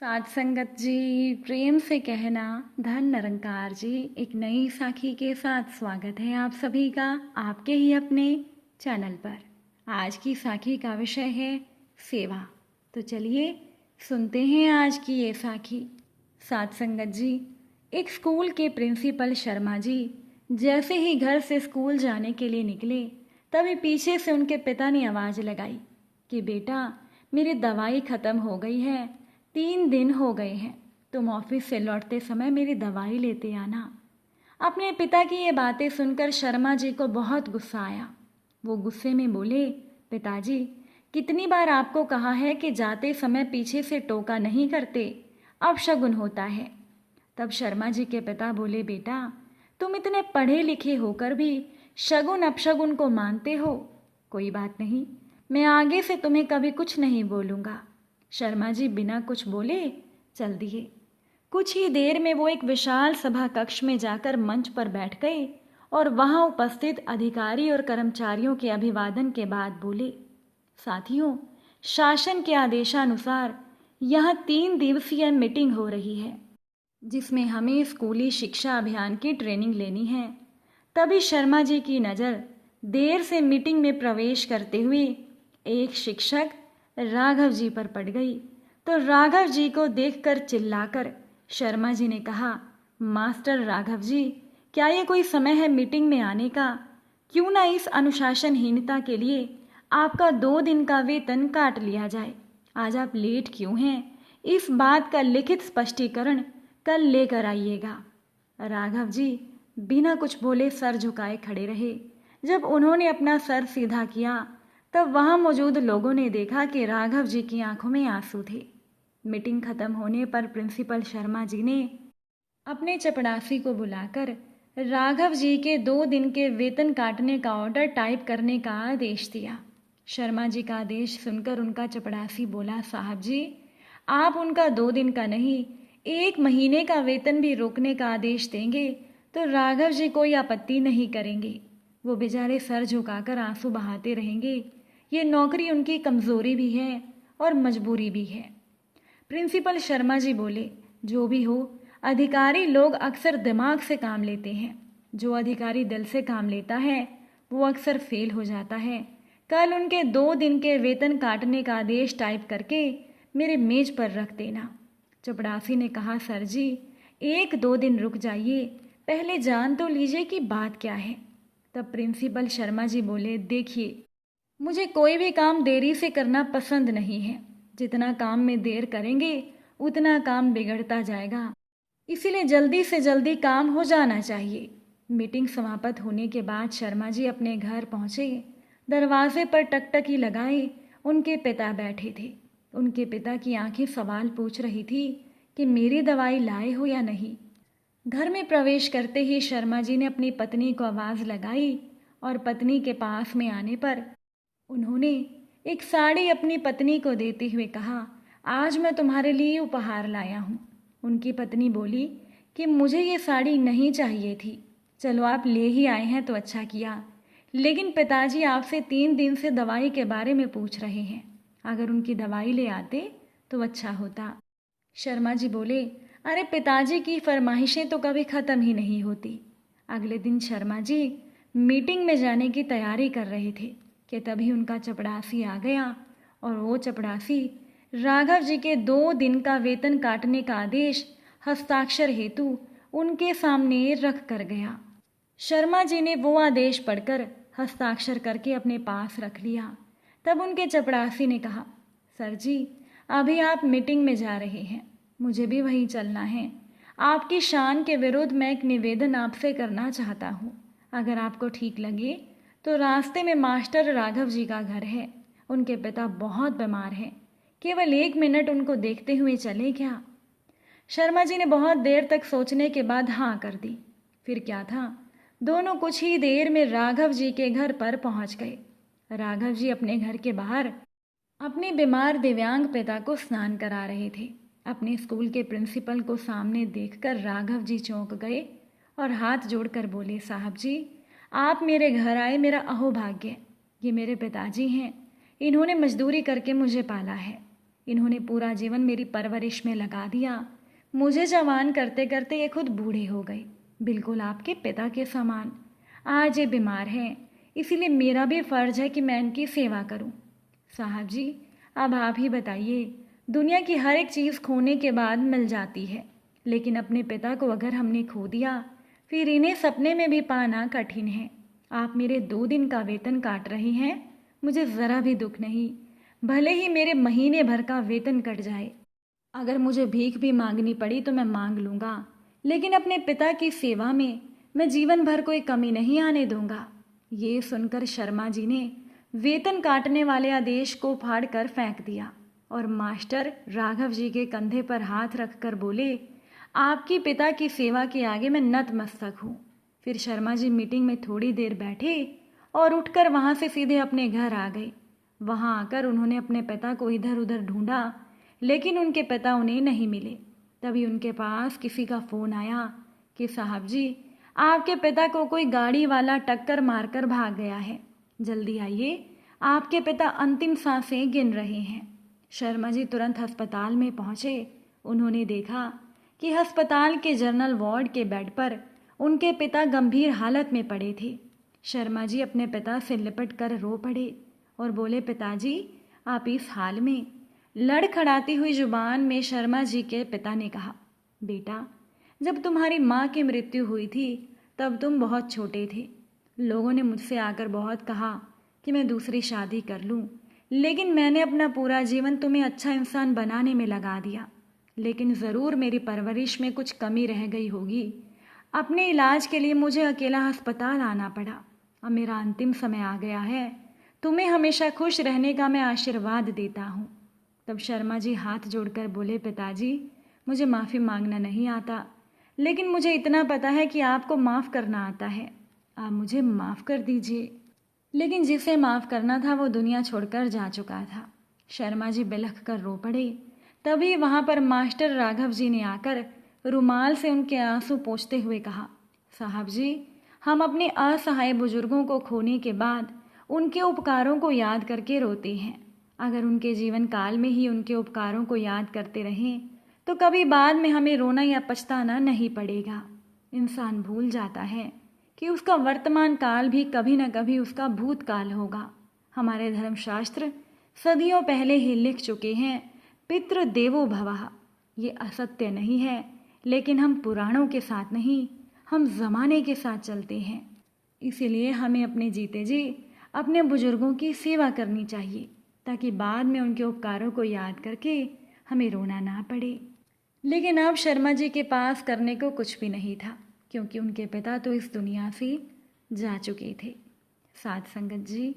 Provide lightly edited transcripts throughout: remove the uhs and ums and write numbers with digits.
साध संगत जी, प्रेम से कहना धन निरंकार जी। एक नई साखी के साथ स्वागत है आप सभी का आपके ही अपने चैनल पर। आज की साखी का विषय है सेवा। तो चलिए सुनते हैं आज की ये साखी। साध संगत जी, एक स्कूल के प्रिंसिपल शर्मा जी जैसे ही घर से स्कूल जाने के लिए निकले, तभी पीछे से उनके पिता ने आवाज़ लगाई कि बेटा, मेरी दवाई ख़त्म हो गई है, 3 दिन हो गए हैं, तुम ऑफिस से लौटते समय मेरी दवाई लेते आना। अपने पिता की ये बातें सुनकर शर्मा जी को बहुत गुस्सा आया। वो गुस्से में बोले, पिताजी, कितनी बार आपको कहा है कि जाते समय पीछे से टोका नहीं करते, अपशगुन होता है। तब शर्मा जी के पिता बोले, बेटा, तुम इतने पढ़े लिखे होकर भी शगुन अपशगुन को मानते हो। कोई बात नहीं, मैं आगे से तुम्हें कभी कुछ नहीं बोलूँगा। शर्मा जी बिना कुछ बोले चल दिए। कुछ ही देर में वो एक विशाल सभा कक्ष में जाकर मंच पर बैठ गए और वहां उपस्थित अधिकारी और कर्मचारियों के अभिवादन के बाद बोले, साथियों, शासन के आदेशानुसार यहाँ 3 दिवसीय मीटिंग हो रही है जिसमें हमें स्कूली शिक्षा अभियान की ट्रेनिंग लेनी है। तभी शर्मा जी की नज़र देर से मीटिंग में प्रवेश करते हुए एक शिक्षक राघव जी पर पड़ गई। तो राघव जी को देखकर चिल्लाकर शर्मा जी ने कहा, मास्टर राघव जी, क्या ये कोई समय है मीटिंग में आने का? क्यों ना इस अनुशासनहीनता के लिए आपका 2 दिन का वेतन काट लिया जाए। आज आप लेट क्यों हैं? इस बात का लिखित स्पष्टीकरण कल लेकर आइएगा। राघव जी बिना कुछ बोले सर झुकाए खड़े रहे। जब उन्होंने अपना सर सीधा किया, तब वहां मौजूद लोगों ने देखा कि राघव जी की आंखों में आंसू थे। मीटिंग खत्म होने पर प्रिंसिपल शर्मा जी ने अपने चपड़ासी को बुलाकर राघव जी के 2 दिन के वेतन काटने का ऑर्डर टाइप करने का आदेश दिया। शर्मा जी का आदेश सुनकर उनका चपड़ासी बोला, साहब जी, आप उनका 2 दिन का नहीं, 1 महीने का वेतन भी रोकने का आदेश देंगे तो राघव जी कोई आपत्ति नहीं करेंगे। वो बेचारे सर झुकाकर आंसू बहाते रहेंगे। ये नौकरी उनकी कमज़ोरी भी है और मजबूरी भी है। प्रिंसिपल शर्मा जी बोले, जो भी हो, अधिकारी लोग अक्सर दिमाग से काम लेते हैं। जो अधिकारी दिल से काम लेता है वो अक्सर फेल हो जाता है। कल उनके 2 दिन के वेतन काटने का आदेश टाइप करके मेरे मेज पर रख देना। चपड़ासी ने कहा, सर जी, 1-2 दिन रुक जाइए, पहले जान तो लीजिए कि बात क्या है। तब प्रिंसिपल शर्मा जी बोले, देखिए, मुझे कोई भी काम देरी से करना पसंद नहीं है। जितना काम में देर करेंगे उतना काम बिगड़ता जाएगा, इसीलिए जल्दी से जल्दी काम हो जाना चाहिए। मीटिंग समाप्त होने के बाद शर्मा जी अपने घर पहुंचे। दरवाजे पर टकटकी लगाए उनके पिता बैठे थे। उनके पिता की आंखें सवाल पूछ रही थी कि मेरी दवाई लाए हो या नहीं। घर में प्रवेश करते ही शर्मा जी ने अपनी पत्नी को आवाज़ लगाई और पत्नी के पास में आने पर उन्होंने एक साड़ी अपनी पत्नी को देते हुए कहा, आज मैं तुम्हारे लिए उपहार लाया हूँ। उनकी पत्नी बोली कि मुझे ये साड़ी नहीं चाहिए थी, चलो आप ले ही आए हैं तो अच्छा किया, लेकिन पिताजी आपसे 3 दिन से दवाई के बारे में पूछ रहे हैं, अगर उनकी दवाई ले आते तो अच्छा होता। शर्मा जी बोले, अरे पिताजी की फरमाइशें तो कभी ख़त्म ही नहीं होती। अगले दिन शर्मा जी मीटिंग में जाने की तैयारी कर रहे थे कि तभी उनका चपड़ासी आ गया और वो चपड़ासी राघव जी के 2 दिन का वेतन काटने का आदेश हस्ताक्षर हेतु उनके सामने रख कर गया। शर्मा जी ने वो आदेश पढ़कर हस्ताक्षर करके अपने पास रख लिया। तब उनके चपड़ासी ने कहा, सर जी, अभी आप मीटिंग में जा रहे हैं, मुझे भी वहीं चलना है। आपकी शान के विरुद्ध मैं एक निवेदन आपसे करना चाहता हूँ। अगर आपको ठीक लगे तो रास्ते में मास्टर राघव जी का घर है। उनके पिता बहुत बीमार हैं, केवल 1 मिनट उनको देखते हुए चले क्या? शर्मा जी ने बहुत देर तक सोचने के बाद हाँ कर दी। फिर क्या था, दोनों कुछ ही देर में राघव जी के घर पर पहुंच गए। राघव जी अपने घर के बाहर अपने बीमार दिव्यांग पिता को स्नान करा रहे थे। अपने स्कूल के प्रिंसिपल को सामने देखकर राघव जी चौंक गए और हाथ जोड़कर बोले, साहब जी, आप मेरे घर आए मेरा अहोभाग्य। ये मेरे पिताजी हैं, इन्होंने मजदूरी करके मुझे पाला है। इन्होंने पूरा जीवन मेरी परवरिश में लगा दिया। मुझे जवान करते करते ये खुद बूढ़े हो गए, बिल्कुल आपके पिता के समान। आज ये बीमार हैं, इसीलिए मेरा भी फ़र्ज है कि मैं इनकी सेवा करूं। साहब जी, अब आप ही बताइए, दुनिया की हर एक चीज़ खोने के बाद मिल जाती है, लेकिन अपने पिता को अगर हमने खो दिया फिर इन्हें सपने में भी पाना कठिन है। आप मेरे 2 दिन का वेतन काट रही हैं, मुझे ज़रा भी दुख नहीं। भले ही मेरे महीने भर का वेतन कट जाए, अगर मुझे भीख भी मांगनी पड़ी तो मैं मांग लूँगा, लेकिन अपने पिता की सेवा में मैं जीवन भर कोई कमी नहीं आने दूंगा। ये सुनकर शर्मा जी ने वेतन काटने वाले आदेश को फाड़ कर फेंक दिया और मास्टर राघव जी के कंधे पर हाथ रखकर बोले, आपकी पिता की सेवा के आगे मैं नतमस्तक हूँ। फिर शर्मा जी मीटिंग में थोड़ी देर बैठे और उठकर वहाँ से सीधे अपने घर आ गए। वहाँ आकर उन्होंने अपने पिता को इधर उधर ढूंढा, लेकिन उनके पिता उन्हें नहीं मिले। तभी उनके पास किसी का फ़ोन आया कि साहब जी, आपके पिता को कोई गाड़ी वाला टक्कर मारकर भाग गया है, जल्दी आइए, आपके पिता अंतिम सांसें गिन रहे हैं। शर्मा जी तुरंत अस्पताल में पहुँचे। उन्होंने देखा कि अस्पताल के जनरल वार्ड के बेड पर उनके पिता गंभीर हालत में पड़े थे। शर्मा जी अपने पिता से लिपट कर रो पड़े और बोले, पिताजी आप इस हाल में। लड़खड़ाती हुई जुबान में शर्मा जी के पिता ने कहा, बेटा जब तुम्हारी माँ की मृत्यु हुई थी तब तुम बहुत छोटे थे। लोगों ने मुझसे आकर बहुत कहा कि मैं दूसरी शादी कर लूँ, लेकिन मैंने अपना पूरा जीवन तुम्हें अच्छा इंसान बनाने में लगा दिया। लेकिन ज़रूर मेरी परवरिश में कुछ कमी रह गई होगी। अपने इलाज के लिए मुझे अकेला अस्पताल आना पड़ा। अब मेरा अंतिम समय आ गया है। तुम्हें हमेशा खुश रहने का मैं आशीर्वाद देता हूँ। तब शर्मा जी हाथ जोड़कर बोले, पिताजी मुझे माफ़ी मांगना नहीं आता, लेकिन मुझे इतना पता है कि आपको माफ़ करना आता है। आप मुझे माफ़ कर दीजिए। लेकिन जिसे माफ़ करना था वो दुनिया छोड़कर जा चुका था। शर्मा जी बिलख कर रो पड़े। तभी वहाँ पर मास्टर राघव जी ने आकर रुमाल से उनके आंसू पोंछते हुए कहा, साहब जी, हम अपने असहाय बुजुर्गों को खोने के बाद उनके उपकारों को याद करके रोते हैं। अगर उनके जीवन काल में ही उनके उपकारों को याद करते रहें तो कभी बाद में हमें रोना या पछताना नहीं पड़ेगा। इंसान भूल जाता है कि उसका वर्तमान काल भी कभी न कभी उसका भूतकाल होगा। हमारे धर्मशास्त्र सदियों पहले ही लिख चुके हैं, पितृ देवो भवः। ये असत्य नहीं है, लेकिन हम पुराणों के साथ नहीं, हम ज़माने के साथ चलते हैं। इसीलिए हमें अपने जीते जी अपने बुजुर्गों की सेवा करनी चाहिए, ताकि बाद में उनके उपकारों को याद करके हमें रोना ना पड़े। लेकिन अब शर्मा जी के पास करने को कुछ भी नहीं था, क्योंकि उनके पिता तो इस दुनिया से जा चुके थे। साथ संगत जी,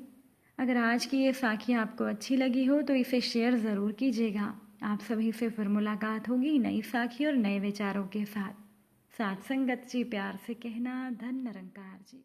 अगर आज की ये साखी आपको अच्छी लगी हो तो इसे शेयर ज़रूर कीजिएगा। आप सभी से फिर मुलाकात होगी नई साखी और नए विचारों के साथ। साथ संगत जी, प्यार से कहना, धन निरंकार जी।